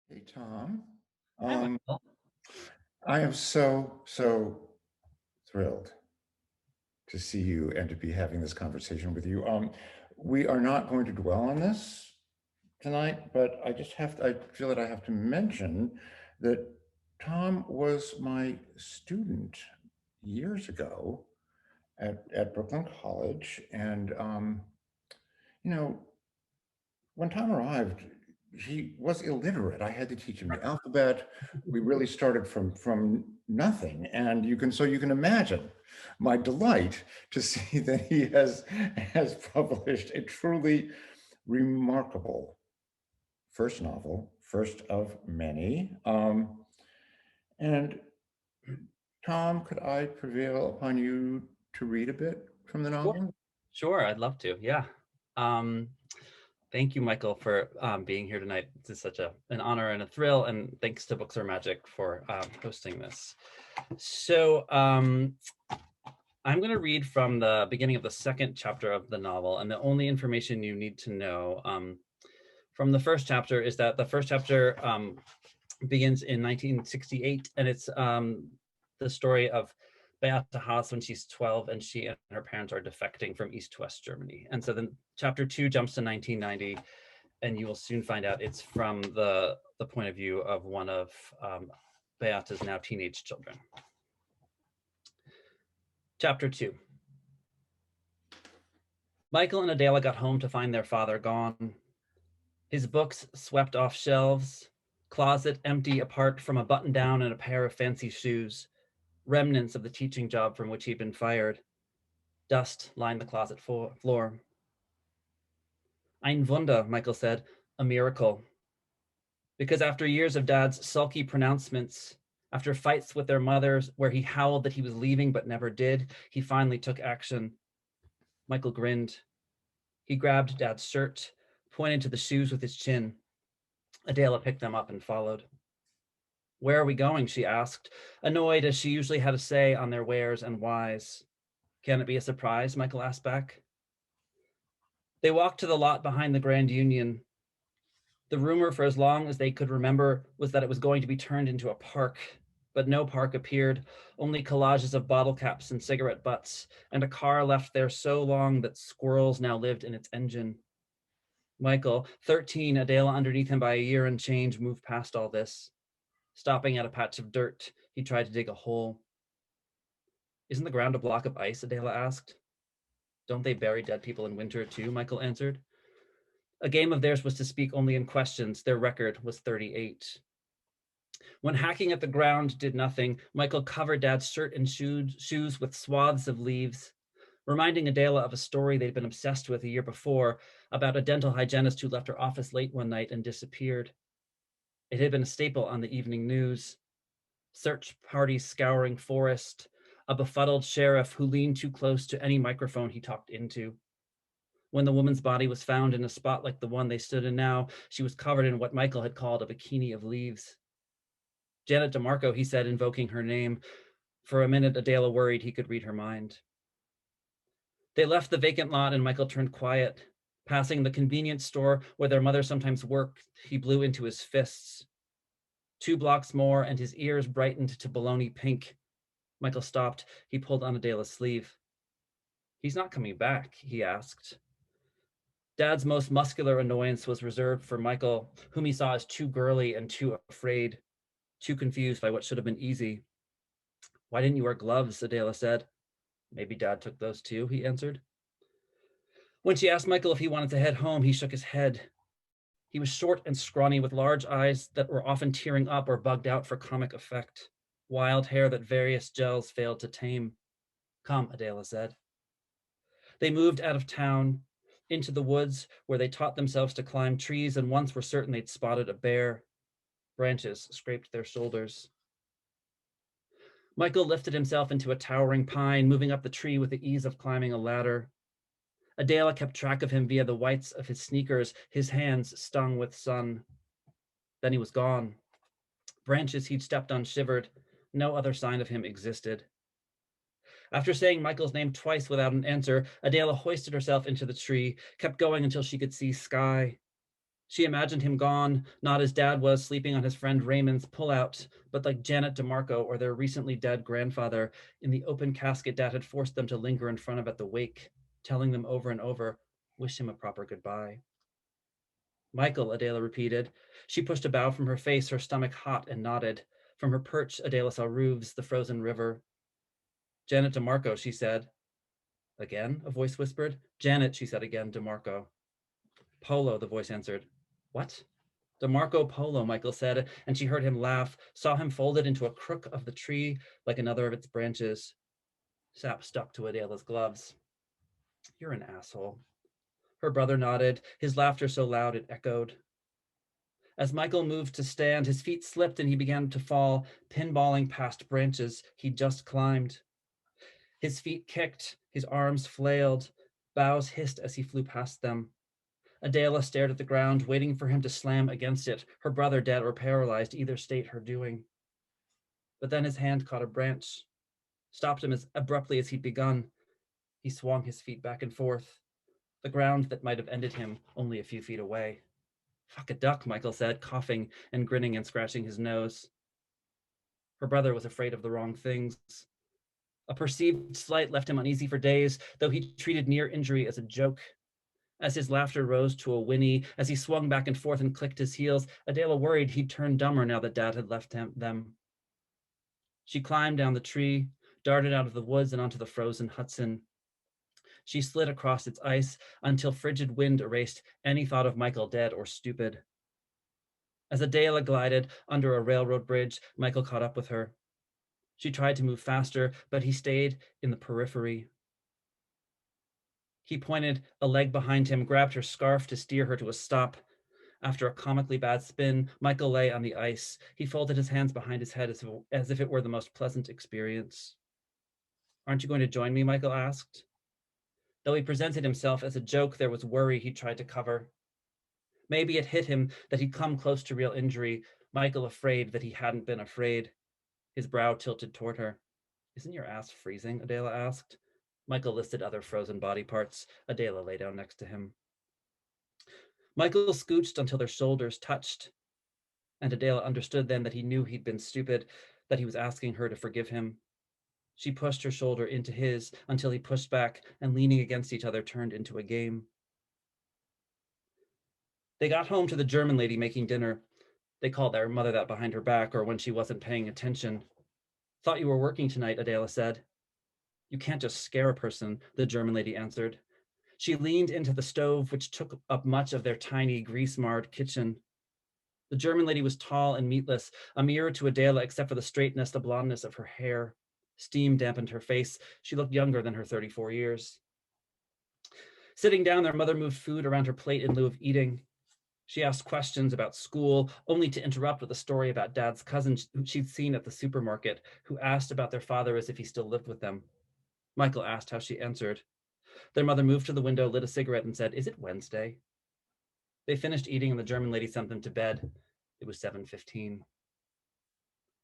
Hey, Tom. Hi, Um, Michael. I am so thrilled to see you and to be having this conversation with you. We are not going to dwell on this tonight, but I feel that I have to mention that Tom was my student years ago at Brooklyn College. And, you know, when Tom arrived, he was illiterate. I had to teach him the alphabet. We really started from nothing, and you can imagine my delight to see that he has published a truly remarkable first novel, first of many. And Tom, could I prevail upon you to read a bit from the Sure, novel? sure, I'd love to. Yeah. Um, Thank you, Michael, for being here tonight. It's such an honor and a thrill, and thanks to Books Are Magic for hosting this. So I'm going to read from the beginning of the second chapter of the novel, and the only information you need to know from the first chapter is that the first chapter begins in 1968, and it's the story of Beate Haas when she's 12 and she and her parents are defecting from East to West Germany. And so then chapter 2 jumps to 1990, and you will soon find out it's from the point of view of one of Beate's now teenage children. Chapter 2. Michael and Adela got home to find their father gone. His books swept off shelves, closet empty apart from a button down and a pair of fancy shoes, remnants of the teaching job from which he'd been fired. Dust lined the closet floor. Ein Wunder, Michael said, a miracle. Because after years of Dad's sulky pronouncements, after fights with their mothers where he howled that he was leaving but never did, he finally took action. Michael grinned. He grabbed Dad's shirt, pointed to the shoes with his chin. Adela picked them up and followed. Where are we going? She asked, annoyed as she usually had to say on their wheres and whys. Can it be a surprise? Michael asked back. They walked to the lot behind the Grand Union. The rumor, for as long as they could remember, was that it was going to be turned into a park, but no park appeared, only collages of bottle caps and cigarette butts, and a car left there so long that squirrels now lived in its engine. Michael, 13, Adela underneath him by a year and change, moved past all this. Stopping at a patch of dirt, he tried to dig a hole. Isn't the ground a block of ice? Adela asked. Don't they bury dead people in winter too? Michael answered. A game of theirs was to speak only in questions. Their record was 38. When hacking at the ground did nothing, Michael covered Dad's shirt and shoes with swaths of leaves, reminding Adela of a story they'd been obsessed with a year before about a dental hygienist who left her office late one night and disappeared. It had been a staple on the evening news. Search parties scouring forest, a befuddled sheriff who leaned too close to any microphone he talked into. When the woman's body was found in a spot like the one they stood in now, she was covered in what Michael had called a bikini of leaves. Janet DeMarco, he said, invoking her name. For a minute, Adela worried he could read her mind. They left the vacant lot and Michael turned quiet. Passing the convenience store where their mother sometimes worked, he blew into his fists. 2 blocks more and his ears brightened to baloney pink. Michael stopped. He pulled on Adela's sleeve. He's not coming back, he asked. Dad's most muscular annoyance was reserved for Michael, whom he saw as too girly and too afraid, too confused by what should have been easy. Why didn't you wear gloves? Adela said. Maybe Dad took those too, he answered. When she asked Michael if he wanted to head home, he shook his head. He was short and scrawny with large eyes that were often tearing up or bugged out for comic effect, wild hair that various gels failed to tame. Come, Adela said. They moved out of town, into the woods where they taught themselves to climb trees and once were certain they'd spotted a bear. Branches scraped their shoulders. Michael lifted himself into a towering pine, moving up the tree with the ease of climbing a ladder. Adela kept track of him via the whites of his sneakers, his hands stung with sun. Then he was gone. Branches he'd stepped on shivered. No other sign of him existed. After saying Michael's name twice without an answer, Adela hoisted herself into the tree, kept going until she could see sky. She imagined him gone, not as Dad was, sleeping on his friend Raymond's pullout, but like Janet DeMarco or their recently dead grandfather in the open casket Dad had forced them to linger in front of at the wake, telling them over and over, wish him a proper goodbye. Michael, Adela repeated. She pushed a bough from her face, her stomach hot, and nodded. From her perch, Adela saw roofs, the frozen river. Janet DeMarco, she said. Again, a voice whispered. Janet, she said again, DeMarco. Polo, the voice answered. What? DeMarco Polo, Michael said, and she heard him laugh, saw him folded into a crook of the tree like another of its branches. Sap stuck to Adela's gloves. You're an asshole. Her brother nodded, his laughter so loud it echoed. As Michael moved to stand, his feet slipped and he began to fall, pinballing past branches he'd just climbed. His feet kicked, his arms flailed, boughs hissed as he flew past them. Adela stared at the ground, waiting for him to slam against it, her brother dead or paralyzed, either state her doing. But then his hand caught a branch, stopped him as abruptly as he'd begun. He swung his feet back and forth, the ground that might have ended him only a few feet away. Fuck a duck, Michael said, coughing and grinning and scratching his nose. Her brother was afraid of the wrong things. A perceived slight left him uneasy for days, though he treated near injury as a joke. As his laughter rose to a whinny, as he swung back and forth and clicked his heels, Adela worried he'd turn dumber now that Dad had left them. She climbed down the tree, darted out of the woods and onto the frozen Hudson. She slid across its ice until frigid wind erased any thought of Michael dead or stupid. As Adela glided under a railroad bridge, Michael caught up with her. She tried to move faster, but he stayed in the periphery. He pointed a leg behind him, grabbed her scarf to steer her to a stop. After a comically bad spin, Michael lay on the ice. He folded his hands behind his head as if it were the most pleasant experience. Aren't you going to join me? Michael asked. Though he presented himself as a joke, there was worry he tried to cover. Maybe it hit him that he'd come close to real injury, Michael afraid that he hadn't been afraid. His brow tilted toward her. Isn't your ass freezing? Adela asked. Michael listed other frozen body parts. Adela lay down next to him. Michael scooched until their shoulders touched, and Adela understood then that he knew he'd been stupid, that he was asking her to forgive him. She pushed her shoulder into his until he pushed back, and leaning against each other turned into a game. They got home to the German lady making dinner. They called their mother that behind her back or when she wasn't paying attention. Thought you were working tonight, Adela said. You can't just scare a person, the German lady answered. She leaned into the stove, which took up much of their tiny, grease-marred kitchen. The German lady was tall and meatless, a mirror to Adela except for the straightness, the blondness of her hair. Steam dampened her face. She looked younger than her 34 years. Sitting down, their mother moved food around her plate in lieu of eating. She asked questions about school, only to interrupt with a story about Dad's cousin she'd seen at the supermarket, who asked about their father as if he still lived with them. Michael asked how she answered. Their mother moved to the window, lit a cigarette, and said, Is it Wednesday? They finished eating, and the German lady sent them to bed. It was 7:15.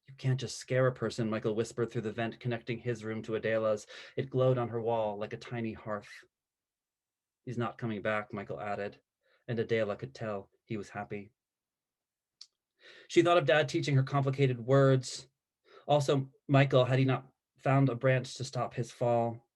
You can't just scare a person, Michael whispered through the vent connecting his room to Adela's. It glowed on her wall like a tiny hearth. He's not coming back, Michael added, and Adela could tell he was happy. She thought of Dad teaching her complicated words. Also, Michael, had he not found a branch to stop his fall.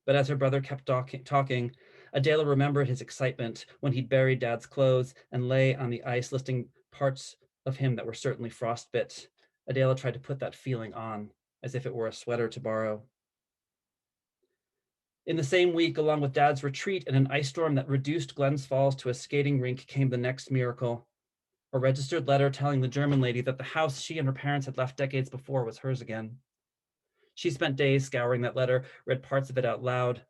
But as her brother kept talking, Adela remembered his excitement when he'd buried Dad's clothes and lay on the ice, listing parts of him that were certainly frostbit. Adela tried to put that feeling on, as if it were a sweater to borrow. In the same week, along with Dad's retreat and an ice storm that reduced Glens Falls to a skating rink, came the next miracle. A registered letter telling the German lady that the house she and her parents had left decades before was hers again. She spent days scouring that letter, read parts of it out loud.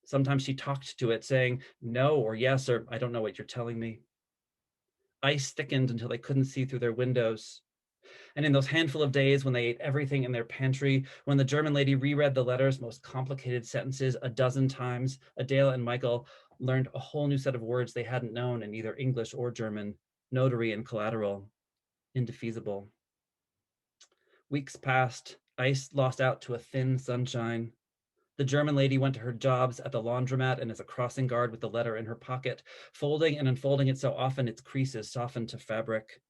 Sometimes she talked to it, saying no or yes or I don't know what you're telling me. Ice thickened until they couldn't see through their windows. And in those handful of days when they ate everything in their pantry, when the German lady reread the letter's most complicated sentences a dozen times, Adela and Michael learned a whole new set of words they hadn't known in either English or German: notary and collateral, indefeasible. Weeks passed, ice lost out to a thin sunshine. The German lady went to her jobs at the laundromat and as a crossing guard with the letter in her pocket, folding and unfolding it so often its creases softened to fabric.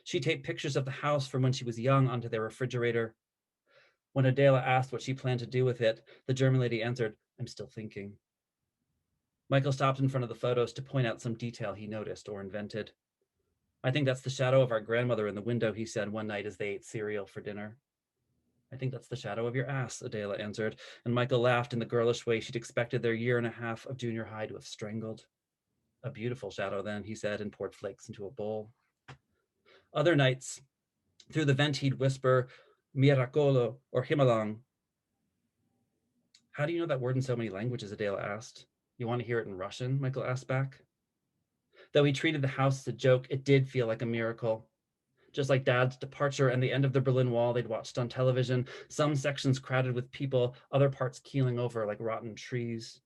She taped pictures of the house from when she was young onto their refrigerator. When Adela asked what she planned to do with it, the German lady answered, "I'm still thinking." Michael stopped in front of the photos to point out some detail he noticed or invented. "I think that's the shadow of our grandmother in the window," he said one night as they ate cereal for dinner. "I think that's the shadow of your ass," Adela answered, and Michael laughed in the girlish way she'd expected their year and a half of junior high to have strangled. "A beautiful shadow, then," he said, and poured flakes into a bowl. Other nights, through the vent, he'd whisper, "Miracolo," or Himalang. "How do you know that word in so many languages?" Adela asked. "You want to hear it in Russian?" Michael asked back. Though he treated the house as a joke, it did feel like a miracle. Just like Dad's departure and the end of the Berlin Wall they'd watched on television, some sections crowded with people, other parts keeling over like rotten trees.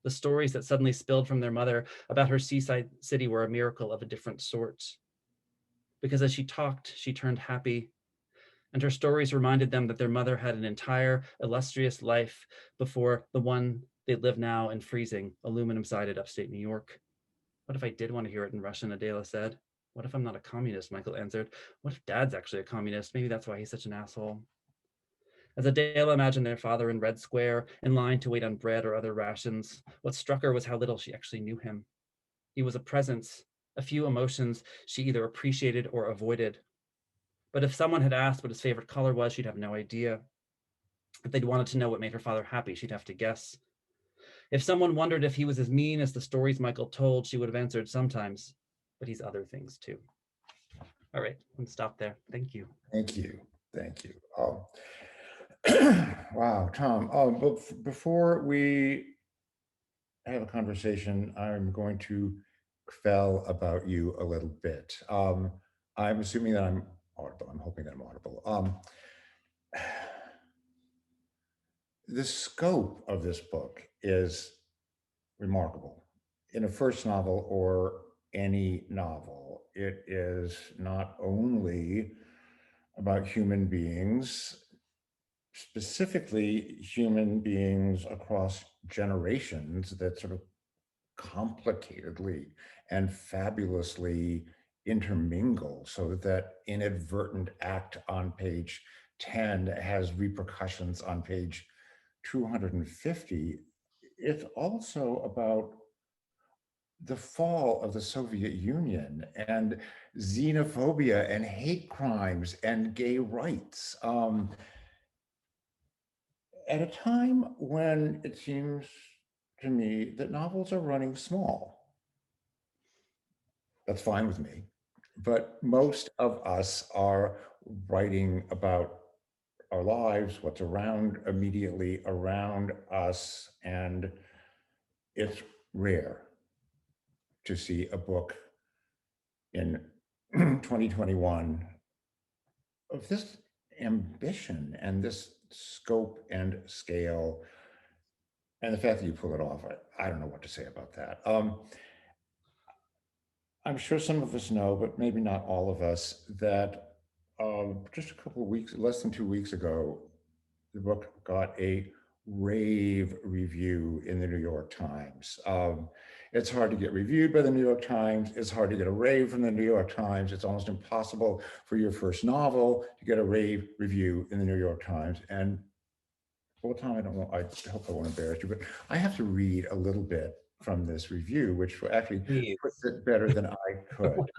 The stories that suddenly spilled from their mother about her seaside city were a miracle of a different sort. Because as she talked, she turned happy, and her stories reminded them that their mother had an entire, illustrious life before the one they live now in freezing, aluminum-sided upstate New York. "What if I did want to hear it in Russian?" Adela said. "What if I'm not a communist?" Michael answered. "What if Dad's actually a communist? Maybe that's why he's such an asshole." As Adela imagined their father in Red Square, in line to wait on bread or other rations, what struck her was how little she actually knew him. He was a presence, a few emotions she either appreciated or avoided. But if someone had asked what his favorite color was, she'd have no idea. If they'd wanted to know what made her father happy, she'd have to guess. If someone wondered if he was as mean as the stories Michael told, she would have answered sometimes. But he's other things too. All right, let's stop there. Thank you. Thank you. Thank you. Wow, Tom. But before we have a conversation, I'm going to quell about you a little bit. I'm assuming that I'm audible. I'm hoping that I'm audible. The scope of this book is remarkable. In a first novel or any novel, it is not only about human beings, specifically human beings across generations that sort of complicatedly and fabulously intermingle so that inadvertent act on page 10 has repercussions on page 250. It's also about the fall of the Soviet Union and xenophobia and hate crimes and gay rights. At a time when it seems to me that novels are running small. That's fine with me. But most of us are writing about our lives, what's around immediately around us, and it's rare to see a book in 2021 of this ambition and this scope and scale. And the fact that you pull it off, I don't know what to say about that. I'm sure some of us know, but maybe not all of us, that just a couple of weeks, less than 2 weeks ago, the book got a rave review in the New York Times. It's hard to get reviewed by the New York Times. It's hard to get a rave from the New York Times. It's almost impossible for your first novel to get a rave review in the New York Times. And well, Tom, I hope I won't embarrass you, but I have to read a little bit from this review, which actually Please. puts it better than I could.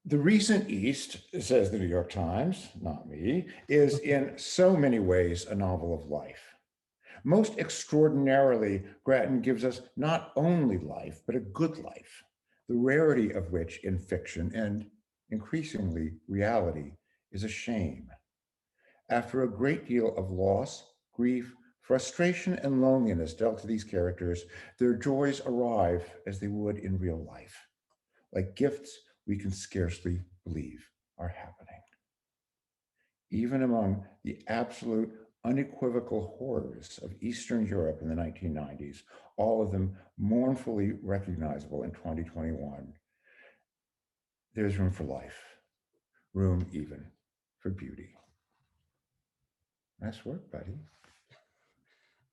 The recent East, says the New York Times, not me, is in so many ways a novel of life. Most extraordinarily, Grattan gives us not only life, but a good life, the rarity of which in fiction and increasingly reality is a shame. After a great deal of loss, grief, frustration, and loneliness dealt to these characters, their joys arrive as they would in real life, like gifts we can scarcely believe are happening. Even among the absolute unequivocal horrors of Eastern Europe in the 1990s, all of them mournfully recognizable in 2021, there's room for life, room even for beauty. Nice work, buddy.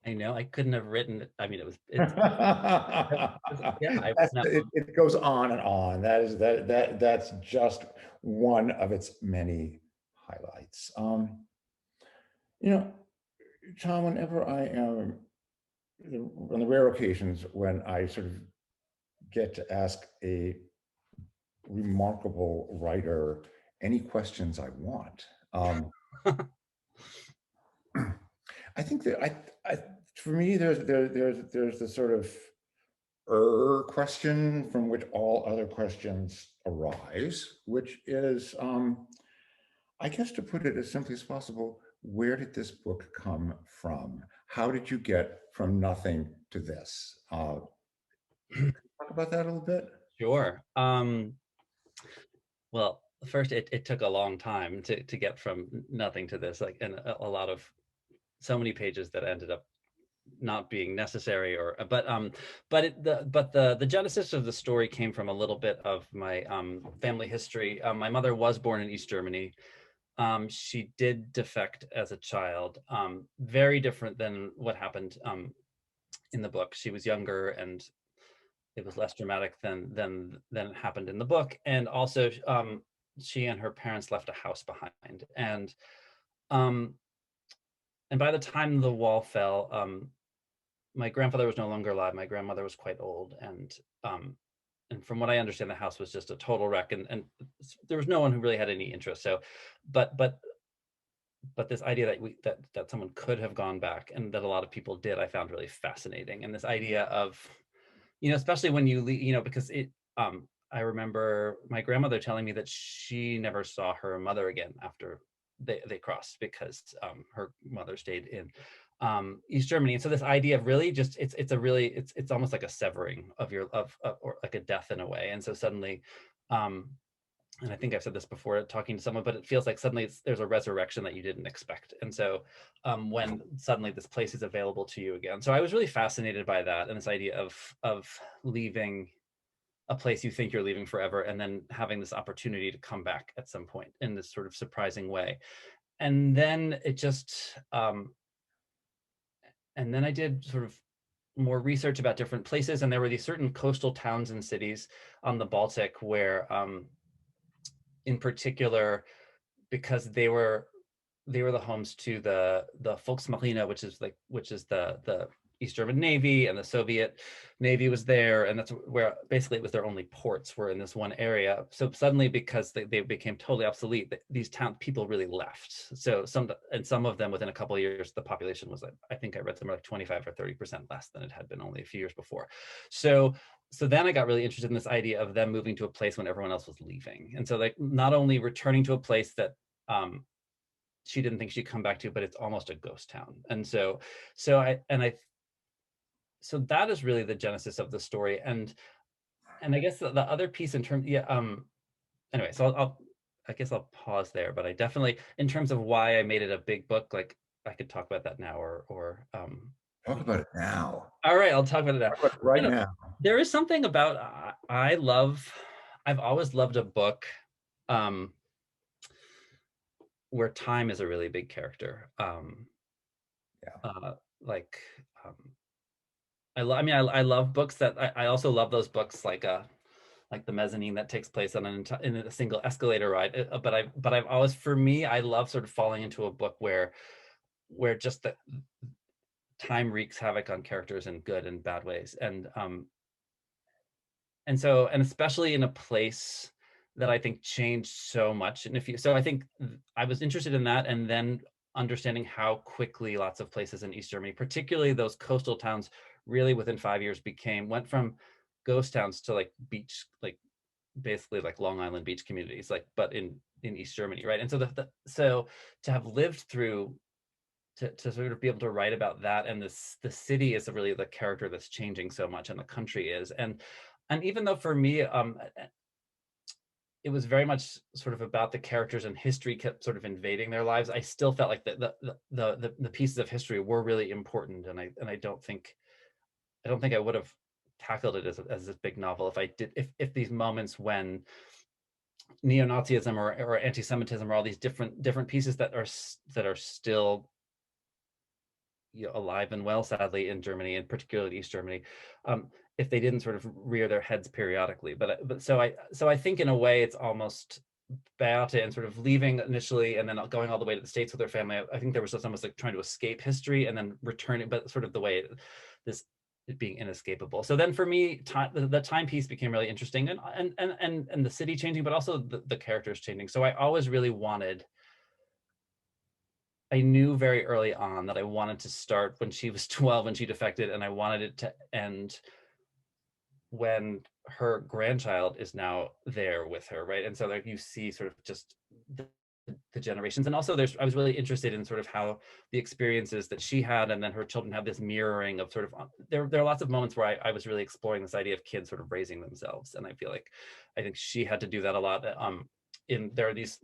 I know I couldn't have written it. I mean, yeah, I no, It goes on and on. That's just one of its many highlights. You know, Tom, whenever I am on the rare occasions when I sort of get to ask a remarkable writer any questions I want, I think that for me, there's the sort of question from which all other questions arise, which is, I guess, to put it as simply as possible, where did this book come from? How did you get from nothing to this? Can you talk about that a little bit? sure. Well, first, it took a long time to get from nothing to this, like, and a lot of so many pages that ended up not being necessary, or but the genesis of the story came from a little bit of my family history. My mother was born in East Germany. She did defect as a child, very different than what happened in the book. She was younger, and it was less dramatic than it happened in the book. And also, she and her parents left a house behind, um, and by the time the wall fell, my grandfather was no longer alive. My grandmother was quite old, and from what I understand, the house was just a total wreck, and there was no one who really had any interest. So, but but but this idea that someone could have gone back, and that a lot of people did, I found really fascinating. And this idea of, especially when you leave, because I remember my grandmother telling me that she never saw her mother again after they crossed, because her mother stayed in East Germany. And so this idea of really just it's almost like a severing of or like a death in a way. And so suddenly, um, and I think I've said this before talking to someone, but it feels like suddenly there's a resurrection that you didn't expect. And so when suddenly this place is available to you again. So I was really fascinated by that, and this idea of leaving a place you think you're leaving forever, and then having this opportunity to come back at some point in this sort of surprising way. And then it just, and then I did sort of more research about different places, and there were these certain coastal towns and cities on the Baltic where, in particular, because they were the homes to the Volksmarine, which is the East German Navy, and the Soviet Navy was there, and that's where basically it was their only ports were in this one area. So suddenly, because they became totally obsolete, these town people really left. So some of them within a couple of years, the population was, like, I think I read somewhere like 25 or 30% less than it had been only a few years before. So so then I got really interested in this idea of them moving to a place when everyone else was leaving. And so, like, not only returning to a place that she didn't think she'd come back to, but it's almost a ghost town. And so I and I so that is really the genesis of the story. And I guess the other piece in terms, yeah, anyway, so I guess I'll pause there. But I definitely, in terms of why I made it a big book, like, I could talk about that now, or Talk about it now. all right, I'll talk about it now. Talk about it right now. There is something about, I've always loved a book um where time is a really big character. Yeah. Like, um I love books that, I also love those books, like the mezzanine that takes place in a single escalator ride. But I've always, for me, I love sort of falling into a book where just the time wreaks havoc on characters in good and bad ways. And especially in a place that I think changed so much. And I think I was interested in that, and then understanding how quickly lots of places in East Germany, particularly those coastal towns, really within 5 years went from ghost towns to, like, beach, like, basically like Long Island beach communities, like, but in East Germany, right? And so so to have lived through, to sort of be able to write about that, and the city is really the character that's changing so much, and the country is. And even though for me, it was very much sort of about the characters, and history kept sort of invading their lives, I still felt like the pieces of history were really important. And I don't think I would have tackled it as a big novel if these moments when neo-Nazism or anti-Semitism, or all these different pieces that are still alive and well, sadly, in Germany, and particularly East Germany, if they didn't sort of rear their heads periodically. But so I think in a way it's almost Beate and sort of leaving initially and then going all the way to the States with her family. I think there was just almost like trying to escape history and then returning, but sort of the way this it being inescapable. So then for me, the timepiece became really interesting, and the city changing, but also the characters changing. So I always really wanted. I knew very early on that I wanted to start when she was 12 when she defected, and I wanted it to end when her grandchild is now there with her, right? And so like you see sort of just the generations, and also I was really interested in sort of how the experiences that she had and then her children have this mirroring of sort of there are lots of moments where I was really exploring this idea of kids sort of raising themselves, and I feel like I think she had to do that a lot. In there are these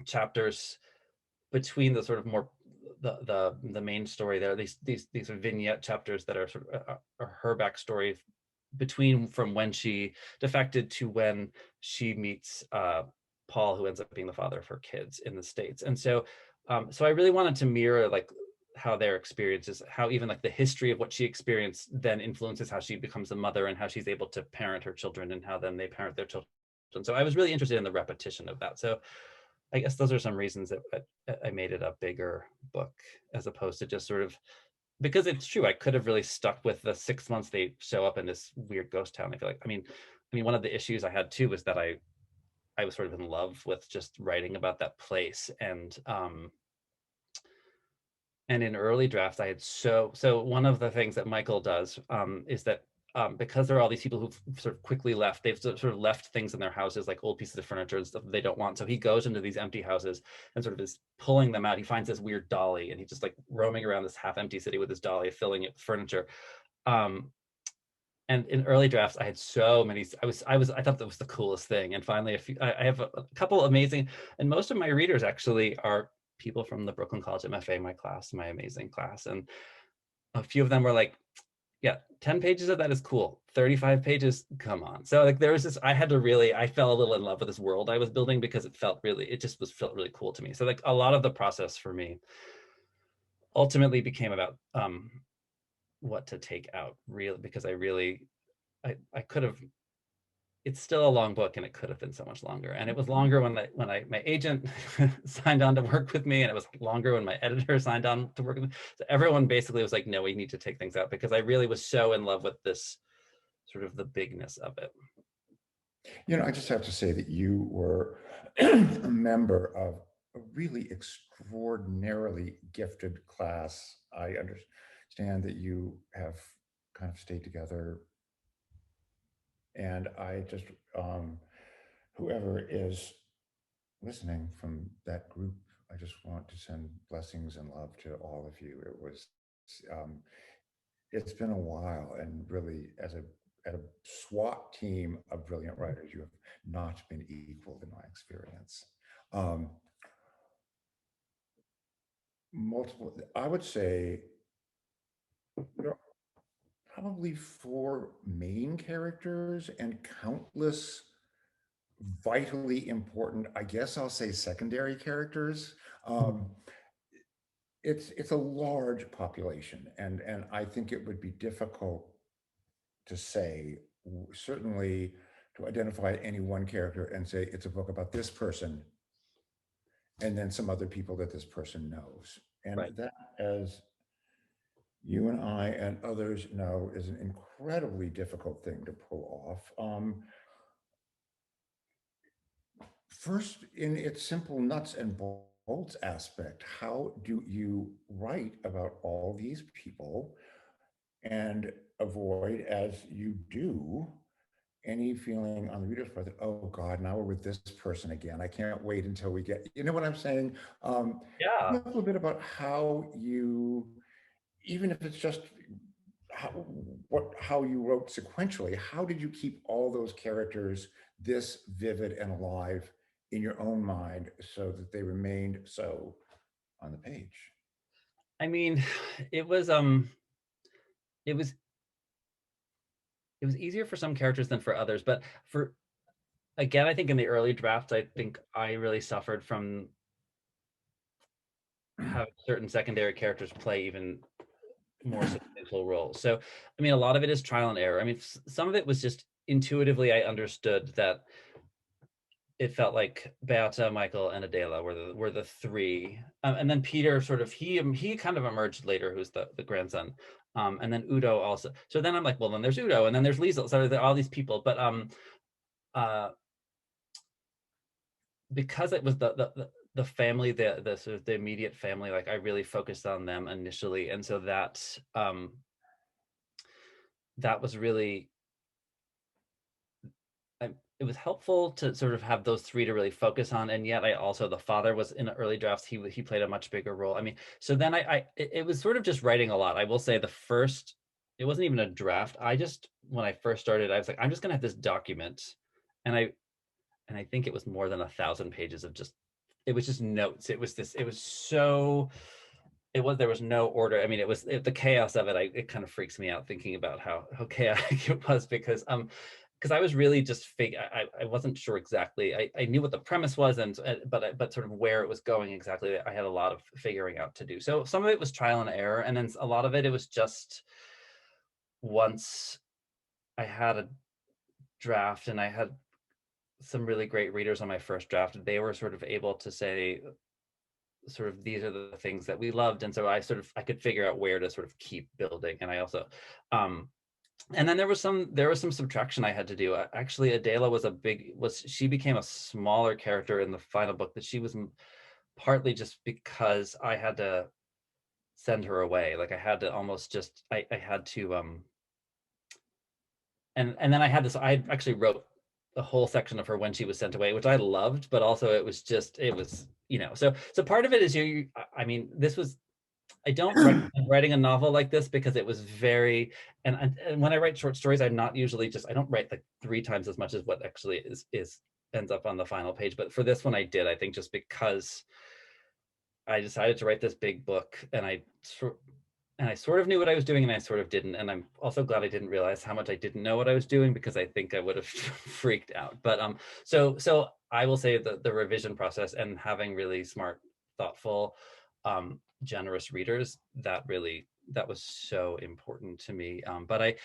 chapters between the sort of more the main story. There are these sort of vignette chapters that are sort of her backstory between from when she defected to when she meets Paul, who ends up being the father of her kids in the States. And so so I really wanted to mirror like how their experiences, how even like the history of what she experienced then influences how she becomes a mother and how she's able to parent her children and how then they parent their children. So I was really interested in the repetition of that. So I guess those are some reasons that I made it a bigger book as opposed to just sort of, because it's true, I could have really stuck with the 6 months they show up in this weird ghost town. I feel like, I mean, one of the issues I had too was that I was sort of in love with just writing about that place, and in early drafts I had so one of the things that Michael does is that because there are all these people who've sort of quickly left, they've sort of left things in their houses, like old pieces of furniture and stuff they don't want. So he goes into these empty houses and sort of is pulling them out. He finds this weird dolly and he's just like roaming around this half empty city with his dolly, filling it with furniture. Um, and in early drafts, I had so many. I thought that was the coolest thing. And finally, I have a couple amazing, and most of my readers actually are people from the Brooklyn College MFA, my class, my amazing class. And a few of them were like, yeah, 10 pages of that is cool. 35 pages, come on. So like there was this, I fell a little in love with this world I was building because it just felt really cool to me. So like a lot of the process for me ultimately became about what to take out, really, because I could have, it's still a long book and it could have been so much longer. And it was longer when my agent signed on to work with me, and it was longer when my editor signed on to work with me. So everyone basically was like, no, we need to take things out, because I really was so in love with this sort of the bigness of it. I just have to say that you were a member of a really extraordinarily gifted class. I understand that you have kind of stayed together, and I just, whoever is listening from that group, I just want to send blessings and love to all of you. Um, it's been a while, and really, at a SWAT team of brilliant writers, you have not been equaled in my experience. Um, multiple, I would say there are probably four main characters and countless vitally important, I guess I'll say secondary characters. Um, it's a large population, and I think it would be difficult to say, certainly to identify any one character and say it's a book about this person and then some other people that this person knows. And Right. that, as you and I and others know, is an incredibly difficult thing to pull off. First, in its simple nuts and bolts aspect, how do you write about all these people and avoid, as you do, any feeling on the reader's part that, oh God, now we're with this person again. I can't wait until we get, you know what I'm saying? Yeah. Talk a little bit about how you, even if it's just how, how you wrote sequentially, how did you keep all those characters this vivid and alive in your own mind so that they remained so on the page? I mean, it was it was it was easier for some characters than for others, but for again, I think in the early drafts, I think I really suffered from having certain secondary characters play even more substantial role. So, I mean, a lot of it is trial and error. I mean, some of it was just intuitively I understood that it felt like Beata, Michael, and Adela were the three, and then Peter sort of he kind of emerged later, who's the grandson, and then Udo also. So then I'm like, well, then there's Udo, and then there's Liesel. So there are all these people, but uh, because it was the family, the sort of the immediate family, like I really focused on them initially, and so that was really it was helpful to sort of have those three to really focus on, and yet I also the father was in the early drafts. He played a much bigger role. I mean, so then it was sort of just writing a lot. I will say the first it wasn't even a draft. I just when I first started, I was like, I'm just gonna have this document, and I think it was more than 1,000 pages of just it was just notes. It was so it was there was no order. I mean, the chaos of it. It kind of freaks me out thinking about how chaotic it was because I was really just I wasn't sure exactly. I knew what the premise was, but sort of where it was going exactly. I had a lot of figuring out to do. So some of it was trial and error, and then a lot of it was just once I had a draft and I had some really great readers on my first draft. They were sort of able to say sort of these are the things that we loved, and so I could figure out where to sort of keep building. And I also and then there was some subtraction I had to do. Actually, Adela she became a smaller character in the final book, that she was partly just because I had to send her away. Like I had to almost just I had to and then I had this I actually wrote a whole section of her when she was sent away, which I loved, but also it was so part of it is I mean, this was I don't recommend writing a novel like this because it was very and when I write short stories, I'm not usually just I don't write like 3 times as much as what actually is ends up on the final page. But for this one, I did. I think just because I decided to write this big book, and I sort of knew what I was doing, and I sort of didn't. And I'm also glad I didn't realize how much I didn't know what I was doing, because I think I would have freaked out. But so I will say that the revision process and having really smart, thoughtful, generous readers, that was so important to me. But I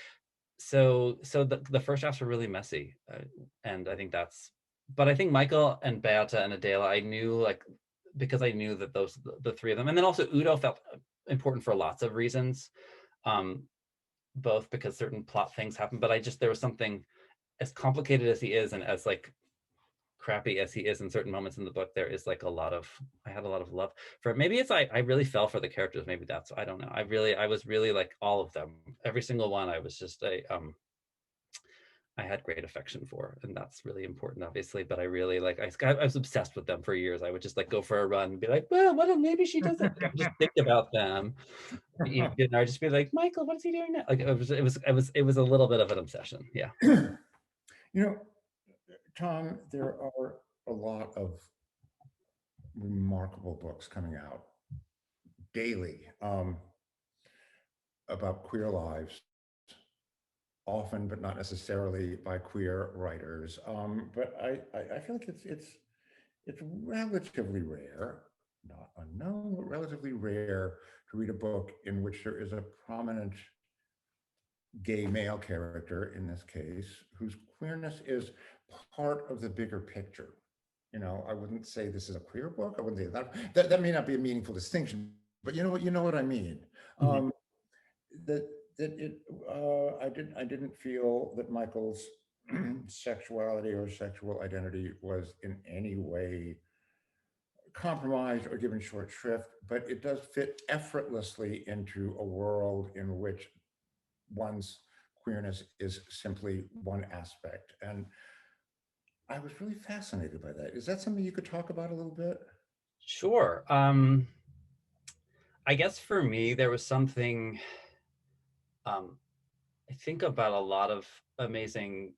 so the first drafts were really messy, and I think that's. But I think Michael and Beata and Adela, I knew, like, because I knew that the three of them, and then also Udo felt important for lots of reasons, um, both because certain plot things happen. But there was something, as complicated as he is, and as like crappy as he is in certain moments in the book, there is like I had a lot of love for it. Maybe it's I really fell for the characters. Maybe that's, I don't know. I was really like all of them, every single one. I was just I had great affection for, and that's really important, obviously. But I really I was obsessed with them for years. I would just like go for a run and be like, well, what if maybe she doesn't, just think about them. I'd just be like, Michael, what is he doing now? Like it was a little bit of an obsession. Yeah. You know, Tom, there are a lot of remarkable books coming out daily about queer lives, often but not necessarily by queer writers. But I feel like it's relatively rare, not unknown, but relatively rare to read a book in which there is a prominent gay male character, in this case, whose queerness is part of the bigger picture. I wouldn't say this is a queer book. I wouldn't say that may not be a meaningful distinction, but you know what I mean. Mhm. Um, that that it I didn't feel that Michael's sexuality or sexual identity was in any way compromised or given short shrift, but it does fit effortlessly into a world in which one's queerness is simply one aspect. And I was really fascinated by that. Is that something you could talk about a little bit? Sure. I guess for me, there was something, um, I think about a lot of amazing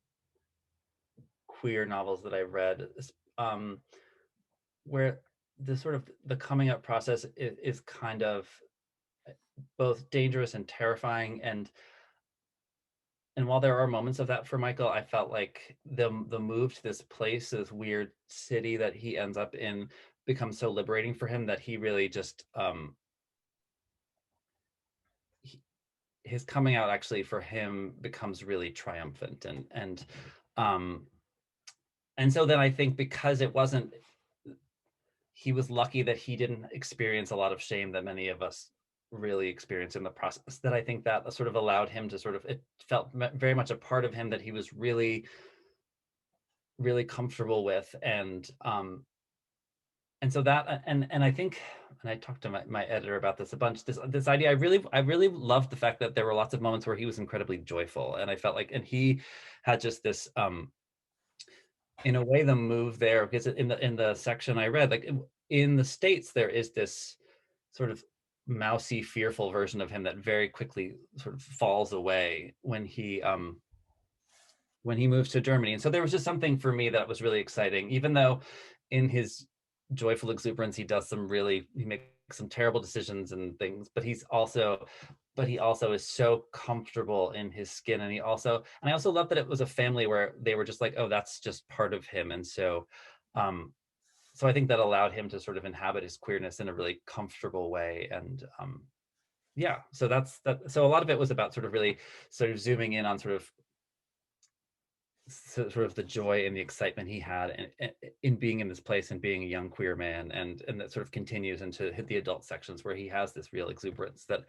queer novels that I've read, um, where the sort of the coming up process is kind of both dangerous and terrifying. And while there are moments of that for Michael, I felt like the move to this place, this weird city that he ends up in, becomes so liberating for him that he really just his coming out actually for him becomes really triumphant, um and so then I think because it wasn't, he was lucky that he didn't experience a lot of shame that many of us really experience in the process, that I think that sort of allowed him to sort of, it felt very much a part of him that he was really comfortable with. And so that, and I think, and I talked to my editor about this a bunch, this idea, I really loved the fact that there were lots of moments where he was incredibly joyful, and I felt like, and he had just this, in a way, the move there, because in the section I read, like in the States there is this sort of mousy, fearful version of him that very quickly sort of falls away when he moves to Germany. And so there was just something for me that was really exciting, even though in his joyful exuberance, he makes some terrible decisions and things, but he also is so comfortable in his skin. And I also love that it was a family where they were just like, oh, that's just part of him. And um, so I think that allowed him to sort of inhabit his queerness in a really comfortable way. And yeah, so that's that. So a lot of it was about sort of really sort of zooming in on sort of the joy and the excitement he had in being in this place and being a young queer man, and that sort of continues into the adult sections where he has this real exuberance that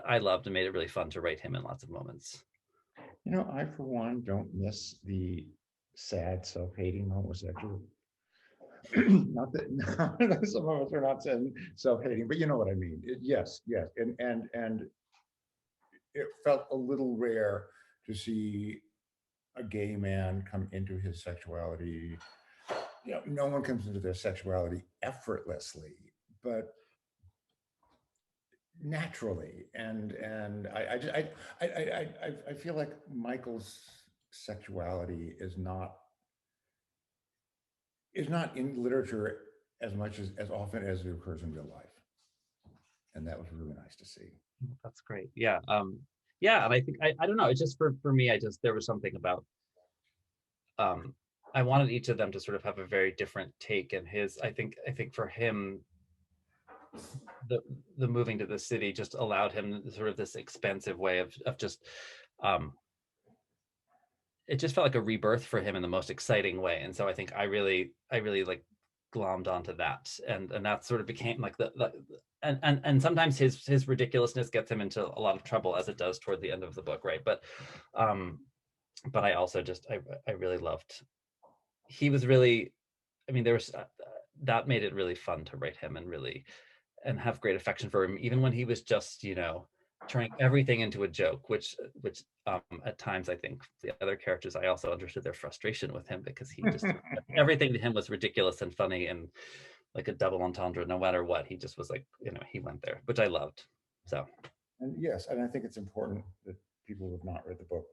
I loved and made it really fun to write him in lots of moments. I, for one, don't miss the sad self-hating homosexual. Not that some of us are not saying self-hating, but you know what I mean. Yes, yes, and it felt a little rare to see a gay man come into his sexuality. No one comes into their sexuality effortlessly, but naturally. And I feel like Michael's sexuality is not in literature as much as often as it occurs in real life, and that was really nice to see. That's great. Yeah. Yeah, and I think I don't know, it's just for me, I just there was something about, um I wanted each of them to sort of have a very different take, and his I think for him, the the moving to the city just allowed him sort of this expansive way of just, um it just felt like a rebirth for him in the most exciting way. And so I think I really like glommed onto that, and that sort of became like the and sometimes his ridiculousness gets him into a lot of trouble, as it does toward the end of the book, right? Um but I also just I really loved, he was really, I mean, there was, that made it really fun to write him, and really, and have great affection for him, even when he was just, turning everything into a joke, which at times I think the other characters, I also understood their frustration with him, because he just, everything to him was ridiculous and funny and like a double entendre. No matter what, he just was like, he went there, which I loved. So And yes, and I think it's important that people who have not read the book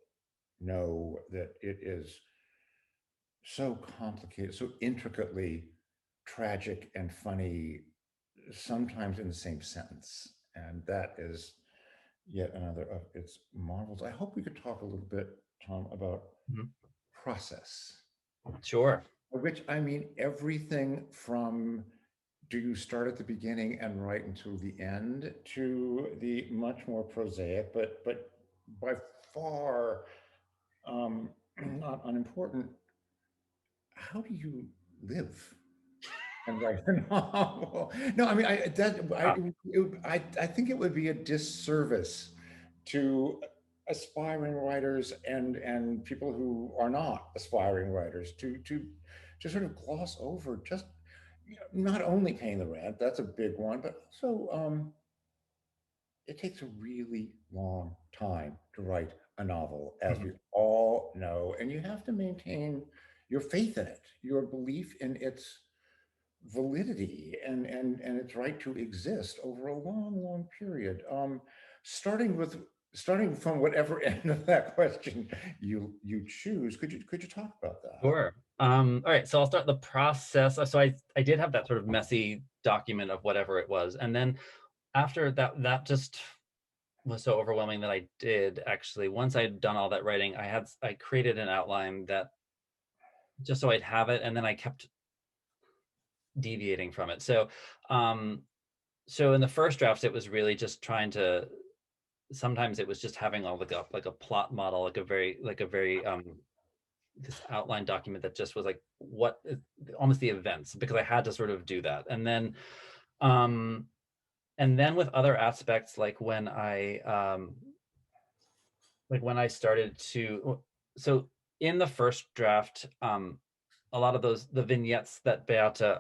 know that it is so complicated, so intricately tragic and funny, sometimes in the same sentence. And that is yet another of its marvels. I hope we could talk a little bit, Tom, about mhm. process, Sure. which I mean everything from do you start at the beginning and write until the end to the much more prosaic, but by far not unimportant, how do you live and write a novel? No, I mean, Ah, I think it would be a disservice to aspiring writers and people who are not aspiring writers to sort of gloss over just not only paying the rent, that's a big one, but also it takes a really long time to write a novel, as mhm. we all know, and you have to maintain your faith in it, your belief in its validity and its right to exist over a long period. Starting from whatever end of that question you choose, could you talk about that? Sure. All right, so I'll start the process. So I did have that sort of messy document of whatever it was, and then after that just was so overwhelming that I did actually, once I'd done all that writing, I created an outline that, just so I'd have it, and then I kept deviating from it. Um, so in the first draft, it was really just trying to sometimes it was just having all like a plot model, like a very this outline document that just was like what almost the events, because I had to sort of do that. Um and then with other aspects, like when I started to, so in the first draft, a lot of the vignettes that Beata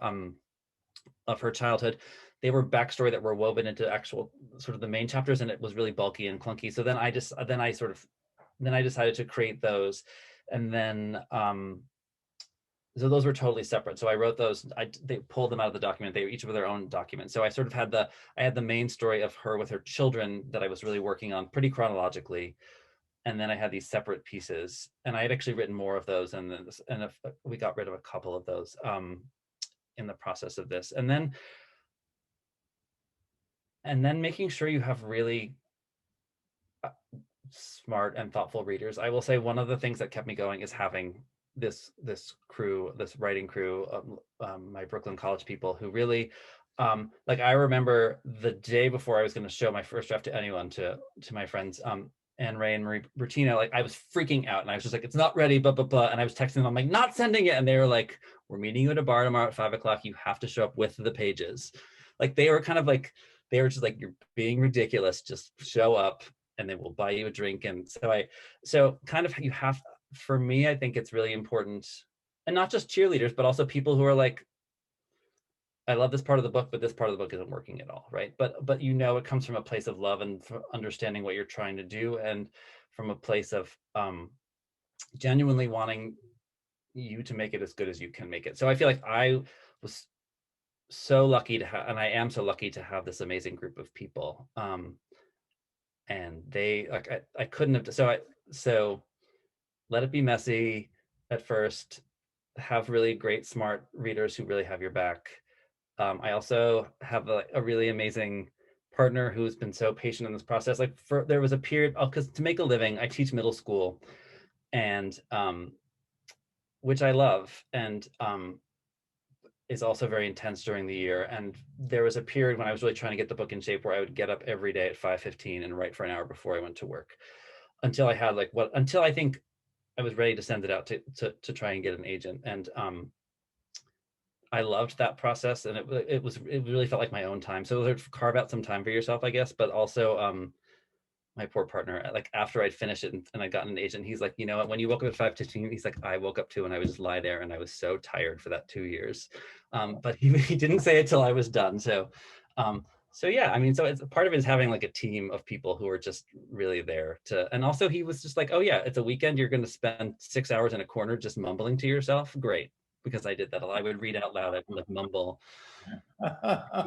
of her childhood, they were backstory that were woven into actual sort of the main chapters, and it was really bulky and clunky. So then I decided to create those, and then so those were totally separate. So I wrote those. They pulled them out of the document. They were each of their own document. So I sort of had the main story of her with her children that I was really working on pretty chronologically, and then I had these separate pieces. And I had actually written more of those, and if we got rid of a couple of those in the process of this, and then making sure you have really smart and thoughtful readers. I will say one of the things that kept me going is having this writing crew, my Brooklyn College people who really, like I remember the day before I was going to show my first draft to anyone, to my friends, Anne Ray and Marie Bertina, like I was freaking out and I was just like, it's not ready, blah, blah, blah. And I was texting them, I'm like, not sending it. And they were like, we're meeting you at a bar tomorrow at 5 o'clock. You have to show up with the pages. Like they were kind of like, they were just like, you're being ridiculous. Just show up and they will buy you a drink. And so kind of you have, for me, I think it's really important, and not just cheerleaders, but also people who are like, I love this part of the book, but this part of the book isn't working at all, right? But it comes from a place of love and understanding what you're trying to do, and from a place of genuinely wanting you to make it as good as you can make it. So I feel like I was so lucky to have, and I am so lucky to have this amazing group of people. And they like I couldn't have so let it be messy at first, have really great smart readers who really have your back. I also have a really amazing partner who's been so patient in this process. Like there was a period, because to make a living I teach middle school, and which I love, and is also very intense during the year. And there was a period when I was really trying to get the book in shape where I would get up every day at 5:15 and write for an hour before I went to work, until I had until I think I was ready to send it out to try and get an agent. And I loved that process, and it really felt like my own time. So it was carve out some time for yourself, I guess, but also my poor partner, like after I'd finished it and I'd gotten an agent, he's like, you know what, when you woke up at 5:15, he's like, I woke up too, and I would just lie there and I was so tired for that 2 years. But he didn't say it till I was done. So yeah, I mean, so it's part of it is having like a team of people who are just really there and also he was just like, oh yeah, it's a weekend, you're going to spend 6 hours in a corner just mumbling to yourself. Great. Because I did that a lot. I would read out loud, I would like mumble.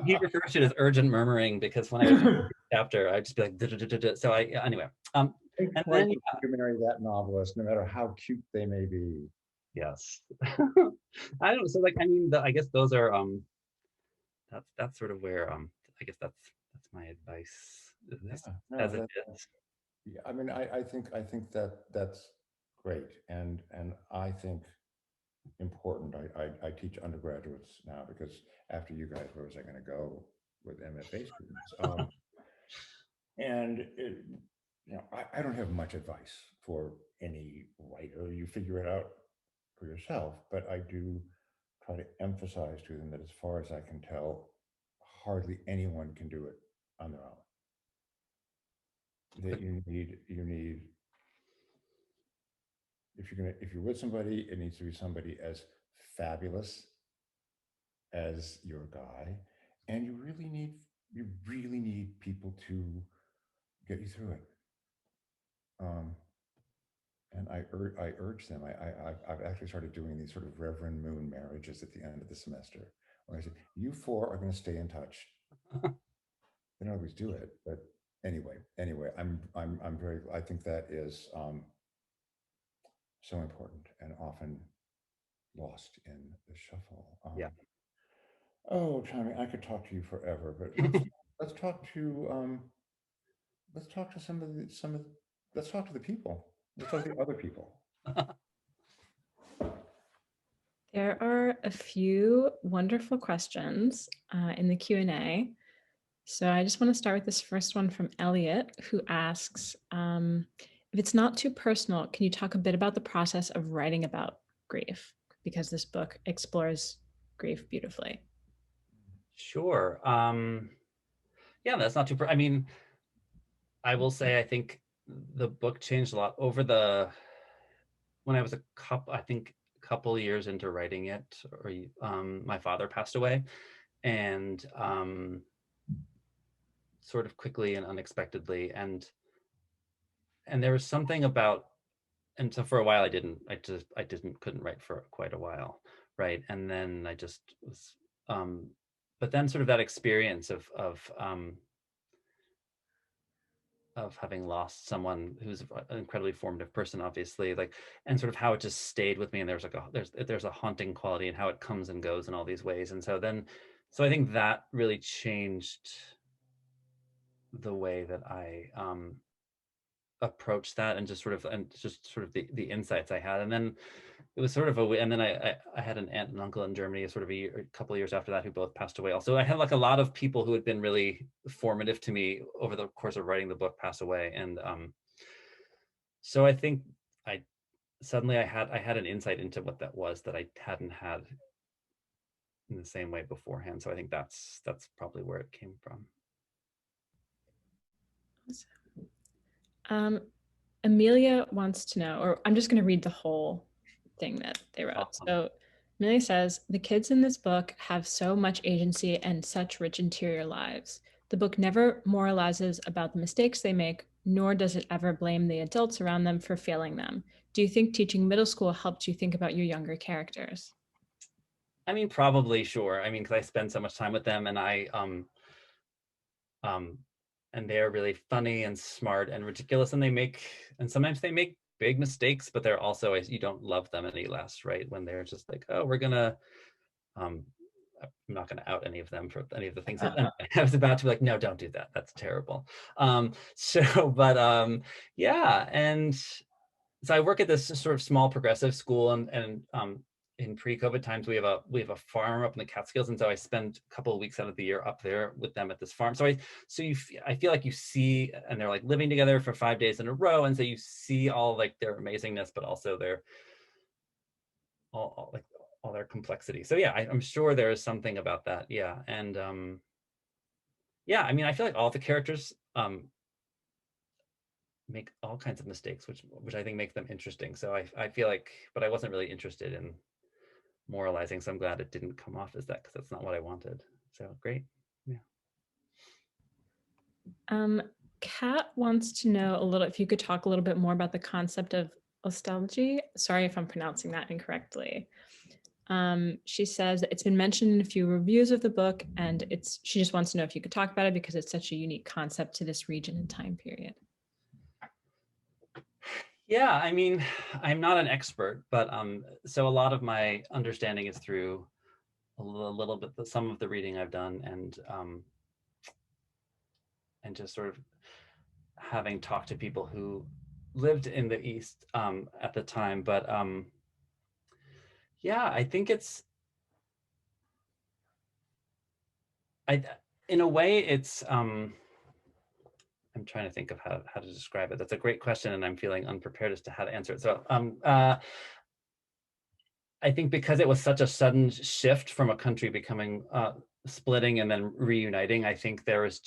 He refers to it as urgent murmuring, because when I would finish a chapter, I'd just be like, "Duh, duh, duh, duh, duh." So anyway, Think and twice then before you marry that novelist, no matter how cute they may be. yes, I don't know. So like, I mean, I guess those are that's sort of where I guess that's my advice Yeah, as no, it that, is. yeah, I mean, I think that that's great, and I think important. I teach undergraduates now because after you guys, where was I going to go with MFA students? And I don't have much advice for any writer. You figure it out for yourself, but I do try to emphasize to them that as far as I can tell, hardly anyone can do it on their own. That you need if you're with somebody, it needs to be somebody as fabulous as your guy, and you really need people to get you through it. Um, and I urge them. I've actually started doing these sort of Reverend Moon marriages at the end of the semester, where I say, "You four are going to stay in touch." They don't always do it, but anyway, I'm very. I think that is so important and often lost in the shuffle. Yeah. Oh, Tommy, I could talk to you forever, but let's talk to let's talk to let's talk to the people. Let's talk to the other people. There are a few wonderful questions in the Q&A. So I just want to start with this first one from Elliot, who asks, if it's not too personal, can you talk a bit about the process of writing about grief? Because this book explores grief beautifully. Sure. Yeah, that's not too. I mean, I will say I think the book changed a lot over the when I was a couple. I think a couple years into writing it, or my father passed away, and sort of quickly and unexpectedly, and there was something about, and so for a while I couldn't write for quite a while, right? And then I just was, um, but then sort of that experience of having lost someone who's an incredibly formative person, obviously, like, and sort of how it just stayed with me, and there's like there's a haunting quality in how it comes and goes in all these ways, and so I think that really changed the way that I approach that, and just sort of the insights I had. And then it was sort of and then I had an aunt and uncle in Germany sort of a couple of years after that who both passed away also. I had like a lot of people who had been really formative to me over the course of writing the book pass away. And so I think I suddenly I had an insight into what that was that I hadn't had in the same way beforehand. So I think that's probably where it came from. Um, Amelia wants to know, or I'm just going to read the whole thing that they wrote. Awesome. So Amelia says, the kids in this book have so much agency and such rich interior lives. The book never moralizes about the mistakes they make, nor does it ever blame the adults around them for failing them. Do you think teaching middle school helped you think about your younger characters? I mean, probably, sure. I mean, because I spend so much time with them, and um, and they're really funny and smart and ridiculous, and sometimes they make big mistakes, but they're also, you don't love them any less, right? When they're just like, oh, we're gonna, um, I'm not gonna out any of them for any of the things that I was about to be like, no, don't do that. That's terrible. So, but yeah, and so I work at this sort of small progressive school, and in pre-COVID times we have a farm up in the Catskills, and so I spend a couple of weeks out of the year up there with them at this farm. I feel like you see, and they're like living together for 5 days in a row, and so you see all like their amazingness, but also their like all their complexity. So yeah, I'm sure there is something about that. Yeah, and yeah, I mean, I feel like all the characters make all kinds of mistakes, which I think makes them interesting. So I feel like, but I wasn't really interested in moralizing, so I'm glad it didn't come off as that, because that's not what I wanted. So great. Yeah. Kat wants to know a little, if you could talk a little bit more about the concept of nostalgia. Sorry if I'm pronouncing that incorrectly. She says it's been mentioned in a few reviews of the book, and she just wants to know if you could talk about it because it's such a unique concept to this region and time period. Yeah, I mean, I'm not an expert, but so a lot of my understanding is through a little bit some of the reading I've done, and just sort of having talked to people who lived in the East at the time. But yeah, I think I in a way it's I'm trying to think of how to describe it. That's a great question, and I'm feeling unprepared as to how to answer it. So I think because it was such a sudden shift from a country becoming splitting and then reuniting, I think there was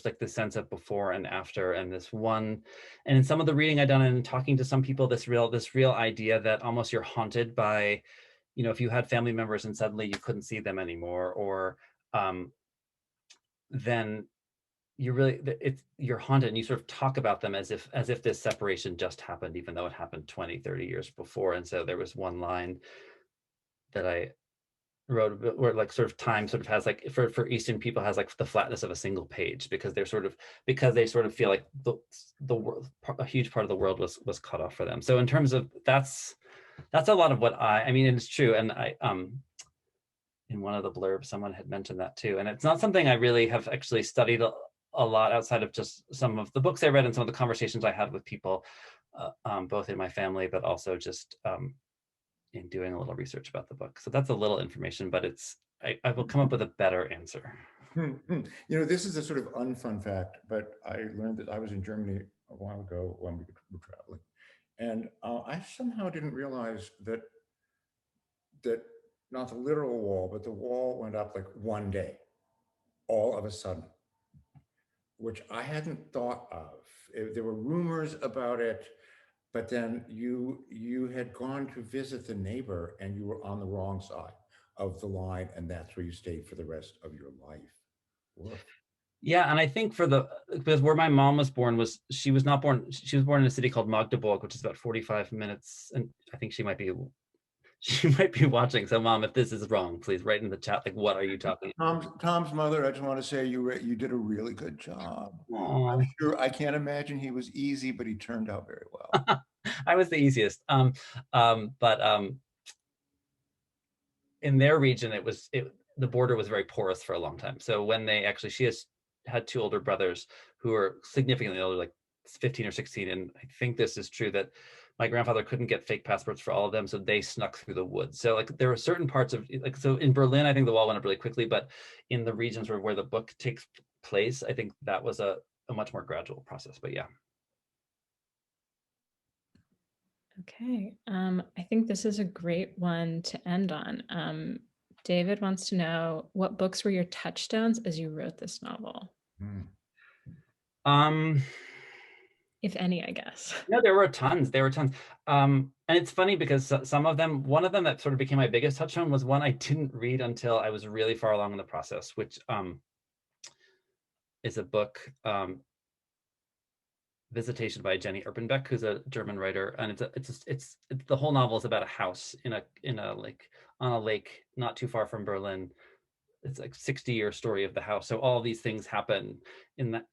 like this sense of before and after, and and in some of the reading I've done and talking to some people, this real idea that almost you're haunted by, if you had family members and suddenly you couldn't see them anymore, or then you're haunted, and you sort of talk about them as if this separation just happened, even though it happened 20, 30 years before. And so there was one line that I wrote where like sort of time sort of has like for Eastern people has like the flatness of a single page, because they sort of feel like the world, a huge part of the world was cut off for them. So in terms of that's a lot of what I mean, and it's true. And I in one of the blurbs someone had mentioned that too, and it's not something I really have actually studied a lot outside of just some of the books I read and some of the conversations I had with people, both in my family, but also just in doing a little research about the book. So that's a little information, but I will come up with a better answer. You know, this is a sort of unfun fact, but I learned that I was in Germany a while ago when we were traveling, and I somehow didn't realize that not the literal wall, but the wall went up like one day, all of a sudden, which I hadn't thought of. There were rumors about it, but then you had gone to visit the neighbor and you were on the wrong side of the line, and that's where you stayed for the rest of your life. Woof. Yeah, and I think because where my mom was born she was not born, she was born in a city called Magdeburg, which is about 45 minutes, and I think she might be watching. So mom, if this is wrong, please write in the chat, like, what are you talking Tom's mother, I just want to say you did a really good job. about? I'm sure I can't imagine he was easy, but he turned out very well. I was the easiest. But in their region, the border was very porous for a long time. So when she has had two older brothers who are significantly older, like 15 or 16. And I think this is true, that my grandfather couldn't get fake passports for all of them. So they snuck through the woods. So like there were certain parts of, like, so in Berlin, I think the wall went up really quickly, but in the regions where the book takes place, I think that was a much more gradual process. But yeah. Okay. I think this is a great one to end on. David wants to know, what books were your touchstones as you wrote this novel? Um, If any, I guess. No, there were tons. There were tons. And it's funny because some of them, one of them that sort of became my biggest touchstone was one I didn't read until I was really far along in the process, which is a book, Visitation by Jenny Erpenbeck, who's a German writer, and it's the whole novel is about a house in a like on a lake not too far from Berlin. It's like 60-year story of the house. So all these things happen in that.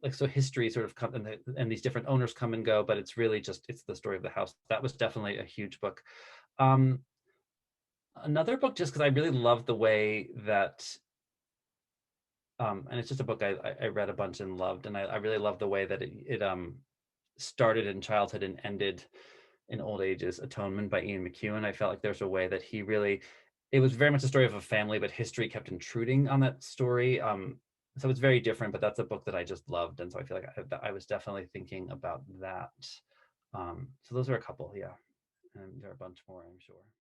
Like, so history sort of come, and these different owners come and go, but it's really just, it's the story of the house. That was definitely a huge book. Another book, just because I really love the way that, and it's just a book I read a bunch and loved, and I really love the way that it started in childhood and ended in old age, is Atonement by Ian McEwan. I felt like there's a way that it was very much a story of a family, but history kept intruding on that story. So it's very different, but that's a book that I just loved. And so I feel like I was definitely thinking about that. So those are a couple, yeah. And there are a bunch more, I'm sure.